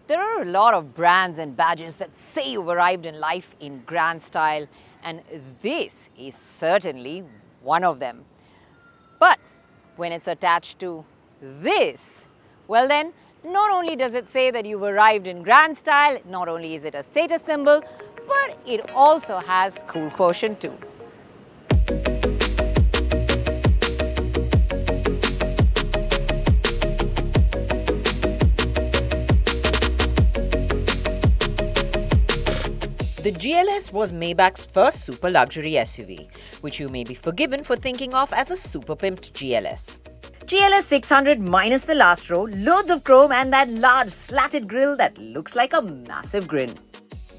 There are a lot of brands and badges that say you've arrived in life in grand style, and this is certainly one of them. But when it's attached to this, well then, not only does it say that you've arrived in grand style, not only is it a status symbol, but it also has cool quotient too. The GLS was Maybach's first super luxury SUV, which you may be forgiven for thinking of as a super pimped GLS. GLS 600 minus the last row, loads of chrome and that large slatted grille that looks like a massive grin.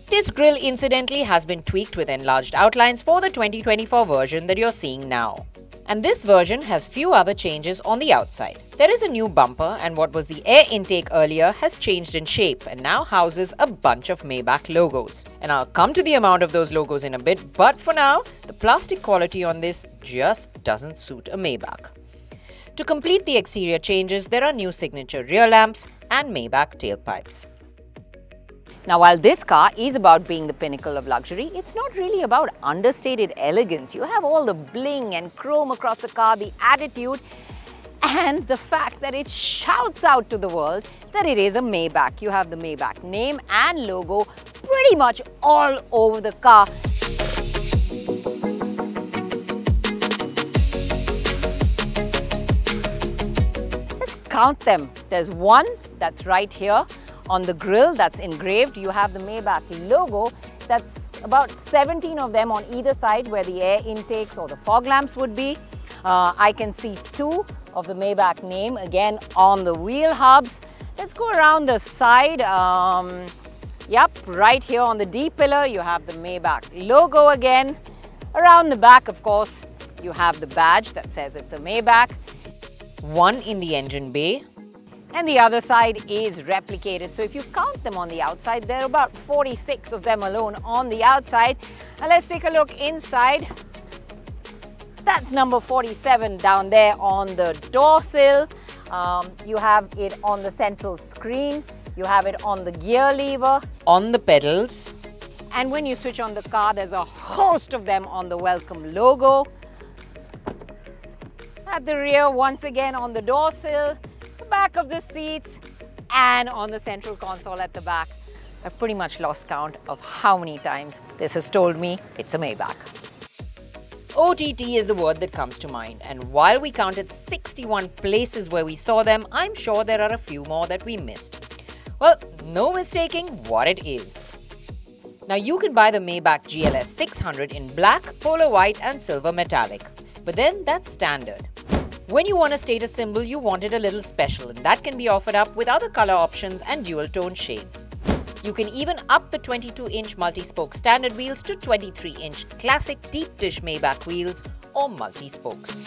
This grille incidentally has been tweaked with enlarged outlines for the 2024 version that you're seeing now. And this version has few other changes on the outside. There is a new bumper, and what was the air intake earlier has changed in shape and now houses a bunch of Maybach logos. And I'll come to the amount of those logos in a bit, but for now, the plastic quality on this just doesn't suit a Maybach. To complete the exterior changes, there are new signature rear lamps and Maybach tailpipes. Now, while this car is about being the pinnacle of luxury, it's not really about understated elegance. You have all the bling and chrome across the car, the attitude, and the fact that it shouts out to the world that it is a Maybach. You have the Maybach name and logo pretty much all over the car. Let's count them. There's one that's right here. On the grille that's engraved, you have the Maybach logo. That's about 17 of them on either side where the air intakes or the fog lamps would be. I can see 2 of the Maybach name again on the wheel hubs. Let's go around the side. Yep, right here on the D pillar, you have the Maybach logo again. Around the back, of course, you have the badge that says it's a Maybach. One in the engine bay. And the other side is replicated. So if you count them on the outside, there are about 46 of them alone on the outside. Now let's take a look inside. That's number 47 down there on the door sill. You have it on the central screen. You have it on the gear lever. On the pedals. And when you switch on the car, there's a host of them on the welcome logo. At the rear, once again on the door sill, the back of the seats, and on the central console at the back. I've pretty much lost count of how many times this has told me it's a Maybach. OTT is the word that comes to mind, and while we counted 61 places where we saw them, I'm sure there are a few more that we missed. Well, no mistaking what it is. Now you can buy the Maybach GLS 600 in black, polar white and silver metallic, but then that's standard. When you want a status symbol, you want it a little special, and that can be offered up with other color options and dual-tone shades. You can even up the 22-inch multi-spoke standard wheels to 23-inch classic deep-dish Maybach wheels or multi-spokes.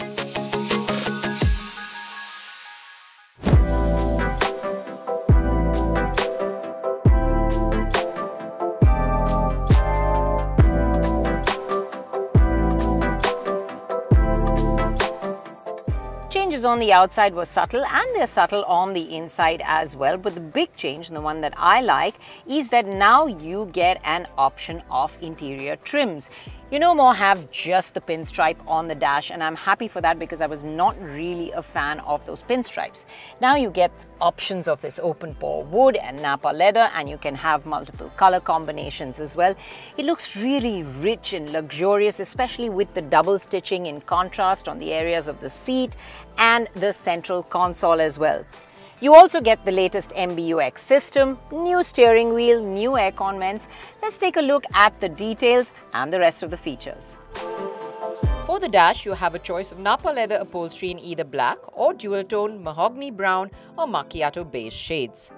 Changes on the outside were subtle, and they're subtle on the inside as well. But the big change, and the one that I like, is that now you get an option of interior trims. You no more have just the pinstripe on the dash, and I'm happy for that because I was not really a fan of those pinstripes. Now you get options of this open pore wood and Napa leather, and you can have multiple color combinations as well. It looks really rich and luxurious, especially with the double stitching in contrast on the areas of the seat and the central console as well. You also get the latest MBUX system, new steering wheel, new aircon vents. Let's take a look at the details and the rest of the features. For the dash, you have a choice of Napa leather upholstery in either black or dual-tone mahogany brown or macchiato beige shades.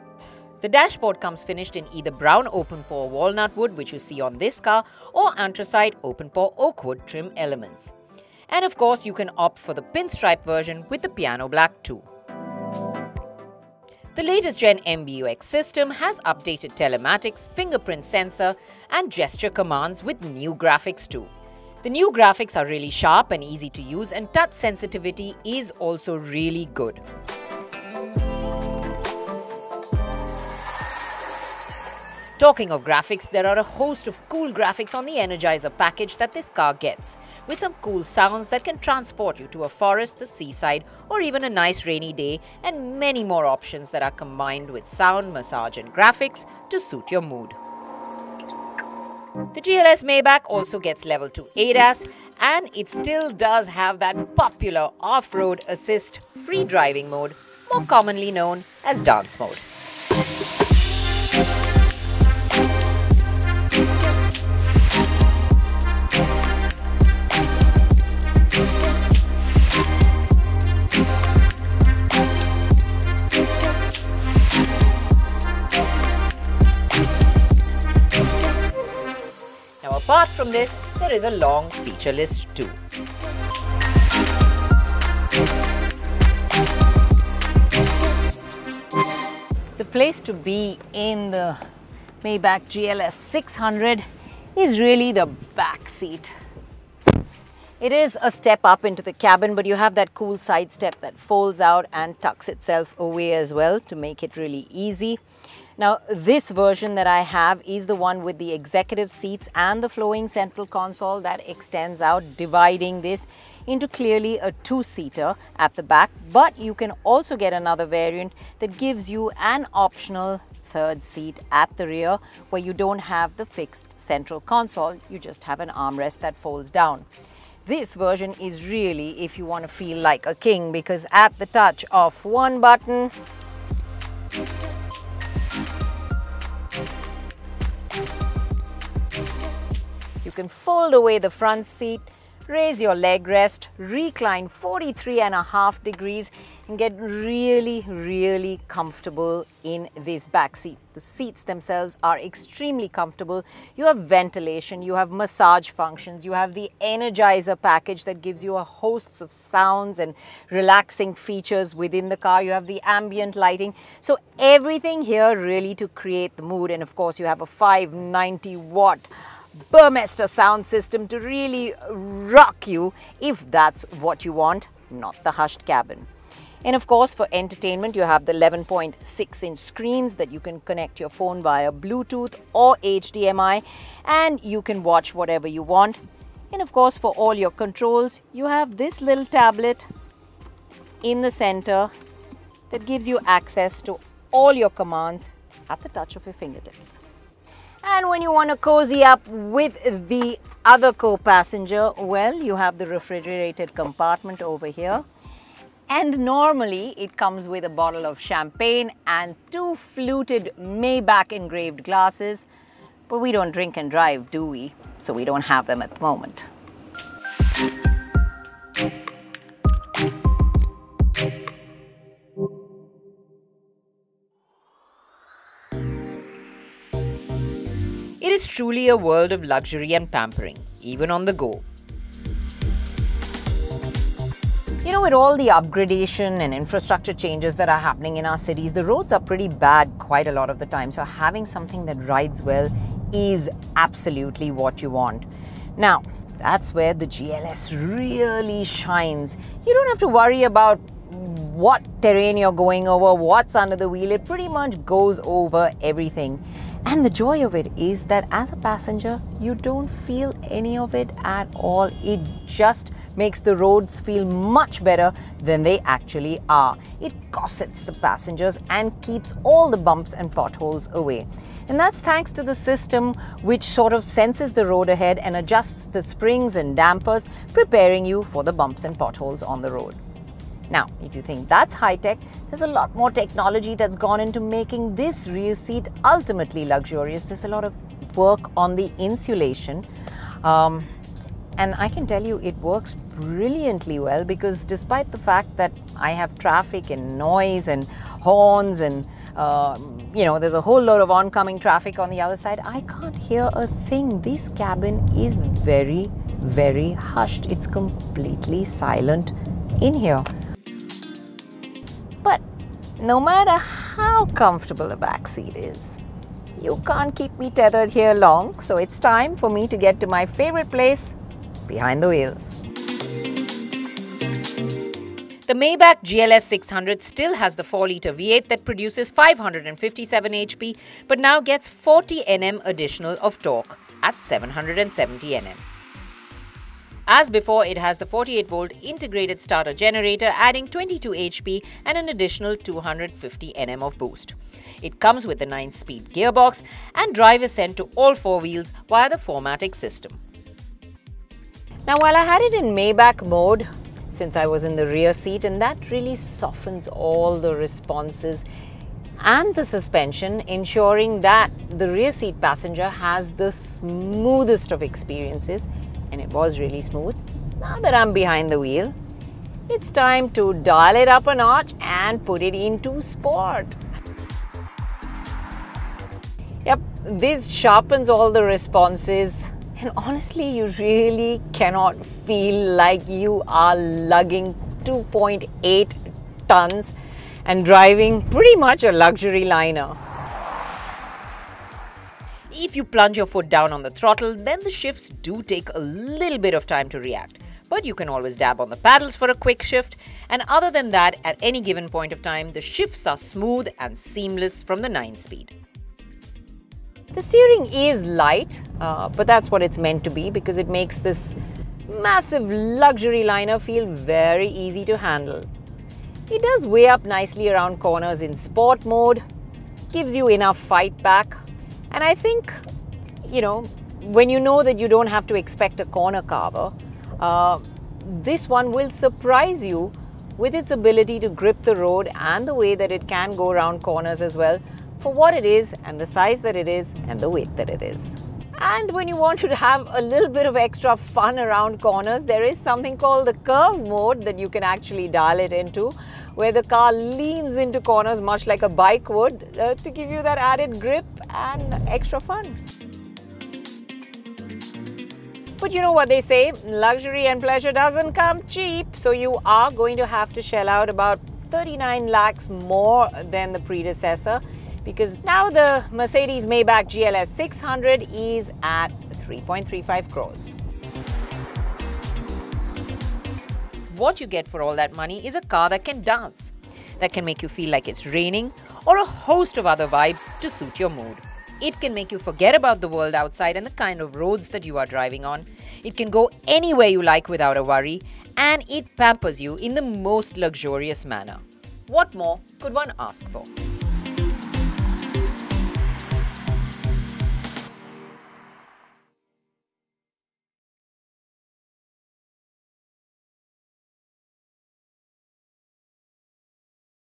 The dashboard comes finished in either brown open-pore walnut wood, which you see on this car, or anthracite open-pore oak wood trim elements. And of course, you can opt for the pinstripe version with the piano black too. The latest Gen MBUX system has updated telematics, fingerprint sensor and gesture commands with new graphics too. The new graphics are really sharp and easy to use, and touch sensitivity is also really good. Talking of graphics, there are a host of cool graphics on the Energizer package that this car gets, with some cool sounds that can transport you to a forest, the seaside, or even a nice rainy day, and many more options that are combined with sound, massage and graphics to suit your mood. The GLS Maybach also gets level 2 ADAS, and it still does have that popular off-road assist free driving mode, more commonly known as dance mode. Apart from this, there is a long feature list too. The place to be in the Maybach GLS 600 is really the back seat. It is a step up into the cabin, but you have that cool side step that folds out and tucks itself away as well to make it really easy. Now, this version that I have is the one with the executive seats and the flowing central console that extends out, dividing this into clearly a two-seater at the back. But you can also get another variant that gives you an optional third seat at the rear where you don't have the fixed central console, you just have an armrest that folds down. This version is really if you want to feel like a king, because at the touch of one button, you can fold away the front seat, raise your leg rest, recline 43.5 degrees and get really comfortable in this back seat. The seats themselves are extremely comfortable. You have ventilation, you have massage functions, you have the Energizer package that gives you a host of sounds and relaxing features within the car. You have the ambient lighting. So everything here really to create the mood. And of course you have a 590 watt Burmester sound system to really rock you if that's what you want, not the hushed cabin. And of course, for entertainment, you have the 11.6-inch screens that you can connect your phone via Bluetooth or HDMI, and you can watch whatever you want. And of course, for all your controls, you have this little tablet in the center that gives you access to all your commands at the touch of your fingertips. And when you want to cozy up with the other co-passenger, well, you have the refrigerated compartment over here. And normally it comes with a bottle of champagne and two fluted Maybach engraved glasses. But we don't drink and drive, do we? So we don't have them at the moment. It is truly a world of luxury and pampering, even on the go. You know, with all the upgradation and infrastructure changes that are happening in our cities, the roads are pretty bad quite a lot of the time. So having something that rides well is absolutely what you want. Now, that's where the GLS really shines. You don't have to worry about what terrain you're going over, what's under the wheel. It pretty much goes over everything. And the joy of it is that as a passenger, you don't feel any of it at all. It just makes the roads feel much better than they actually are. It corsets the passengers and keeps all the bumps and potholes away. And that's thanks to the system which sort of senses the road ahead and adjusts the springs and dampers, preparing you for the bumps and potholes on the road. Now, if you think that's high-tech, there's a lot more technology that's gone into making this rear seat ultimately luxurious. There's a lot of work on the insulation. And I can tell you it works brilliantly well, because despite the fact that I have traffic and noise and horns and, you know, there's a whole lot of oncoming traffic on the other side, I can't hear a thing. This cabin is very hushed. It's completely silent in here. But no matter how comfortable a back seat is, you can't keep me tethered here long, so it's time for me to get to my favorite place, behind the wheel. The Maybach GLS 600 still has the 4-litre V8 that produces 557 HP but now gets 40 Nm additional of torque at 770 Nm. As before, it has the 48-volt integrated starter generator adding 22 HP and an additional 250 Nm of boost. It comes with the 9-speed gearbox and drive is sent to all 4 wheels via the 4MATIC system. Now, while I had it in Maybach mode, since I was in the rear seat, and that really softens all the responses and the suspension, ensuring that the rear seat passenger has the smoothest of experiences, and it was really smooth. Now that I'm behind the wheel, it's time to dial it up a notch and put it into sport. Yep, this sharpens all the responses, and honestly, you really cannot feel like you are lugging 2.8 tons and driving pretty much a luxury liner. If you plunge your foot down on the throttle, then the shifts do take a little bit of time to react. But you can always dab on the paddles for a quick shift, and other than that, at any given point of time, the shifts are smooth and seamless from the 9-speed. The steering is light, but that's what it's meant to be because it makes this massive luxury liner feel very easy to handle. It does weigh up nicely around corners in sport mode, gives you enough fight back, and I think, when you know that you don't have to expect a corner carver, this one will surprise you with its ability to grip the road and the way that it can go around corners as well, for what it is and the size that it is and the weight that it is. And when you want to have a little bit of extra fun around corners, there is something called the curve mode that you can actually dial it into, where the car leans into corners much like a bike would to give you that added grip and extra fun. But you know what they say, luxury and pleasure doesn't come cheap, so you are going to have to shell out about 39 lakhs more than the predecessor, because now the Mercedes-Maybach GLS 600 is at 3.35 crores. What you get for all that money is a car that can dance, that can make you feel like it's raining, or a host of other vibes to suit your mood. It can make you forget about the world outside and the kind of roads that you are driving on. It can go anywhere you like without a worry, and it pampers you in the most luxurious manner. What more could one ask for?